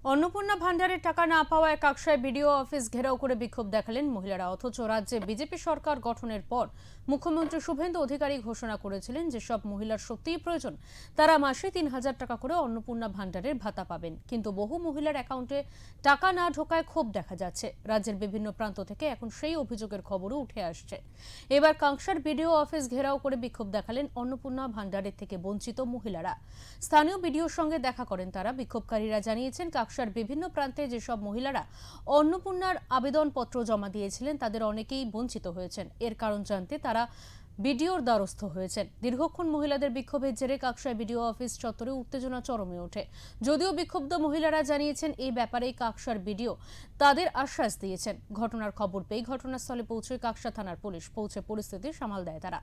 অন্নপূর্ণা ভান্ডারের টাকা না পাওয়ায় কাকসায় বিডিও অফিস ঘেরাও করে বিক্ষোভ দেখালেন মহিলারা। অথচ রাজ্যে বিজেপি সরকার গঠনের পর মুখ্যমন্ত্রী শুভেন্দু অধিকারী ঘোষণা করেছিলেন যেসব মহিলার সত্যিই প্রয়োজন তারা মাসে ৩,০০০ টাকা করে অন্নপূর্ণা ভান্ডারের ভাতা পাবেন, কিন্তু বহু মহিলার অ্যাকাউন্টে টাকা না ঢোকায় ক্ষোভ দেখা যাচ্ছে। রাজ্যের বিভিন্ন প্রান্ত থেকে এখন সেই অভিযোগের খবরও উঠে আসছে। এবার কাকসার বিডিও অফিস ঘেরাও করে বিক্ষোভ দেখালেন অন্নপূর্ণা ভান্ডারের থেকে বঞ্চিত মহিলারা। স্থানীয় বিডিওর সঙ্গে দেখা করেন তারা। বিক্ষোভকারীরা জানিয়েছেন কাকসার বিভিন্ন প্রান্তে যেসব মহিলারা অন্নপূর্ণার আবেদনপত্র জমা দিয়েছিলেন তাদের অনেকেই বঞ্চিত হয়েছেন। এর কারণ জানতে তারা বিডিওর দ্বারস্থ হয়েছেন। দীর্ঘক্ষণ মহিলাদের বিক্ষোভের জেরে কাকসায় বিডিও অফিস চত্বরে উত্তেজনা চরমে ওঠে। যদিও বিক্ষুব্ধ মহিলারা জানিয়েছেন এই ব্যাপারে কাকসার বিডিও তাদের আশ্বাস দিয়েছেন। ঘটনার খবর পেয়ে ঘটনাস্থলে পৌঁছে কাকসা থানার পুলিশ পৌঁছে পরিস্থিতি সামাল দেয় তারা।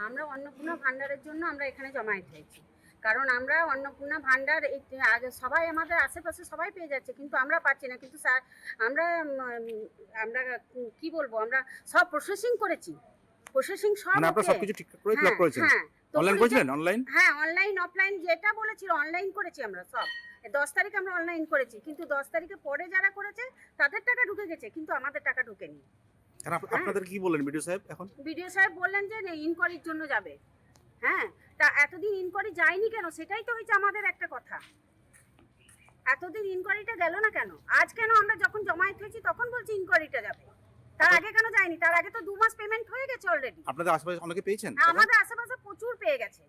আমরা অন্নপূর্ণা ভান্ডারের জন্য আমরা এখানে জমায়েত হয়েছি, কারণ আমরা অন্নপূর্ণা ভান্ডার আগে সবাই আমাদের আশেপাশে সবাই পেয়ে যাচ্ছে, কিন্তু আমরা পাচ্ছি না। কিন্তু স্যার আমরা আমরা কি বলবো, আমরা সব প্রসেসিং করেছি, প্রসেসিং সব মানে আপনারা সবকিছু ঠিকঠাক করে ফিল আপ করেছেন? হ্যাঁ, অনলাইন করেছিলেন? অনলাইন? হ্যাঁ, অনলাইন অফলাইন যেটা বলেছিল অনলাইন করেছি আমরা সব। 10 তারিখ আমরা অনলাইন করেছি, কিন্তু 10 তারিখে পরে যারা করেছে তাদের টাকা ঢুকে গেছে, কিন্তু আমাদের টাকা ঢুকেনি। আর আপনাদের কি বললেন বিডিও সাহেব? এখন বিডিও সাহেব বললেন যে ইনকোয়ারির জন্য যাবে। হ্যাঁ, তা এতদিন ইনকোয়ারি যায়নি কেন, সেটাই তো হচ্ছে আমাদের একটা কথা। এতদিন ইনকোয়ারিটা গেল না কেন? আজ কেন আমরা যখন জমায়েত হয়েছি তখন বলছি ইনকোয়ারিটা যাবে, তার আগে কেন যায়নি? তার আগে তো 2 মাস পেমেন্ট হয়ে গেছে অলরেডি। আপনাদের আশেপাশে অনেকে পেয়েছেন? আমাদের আশেপাশে প্রচুর পেয়ে গেছে।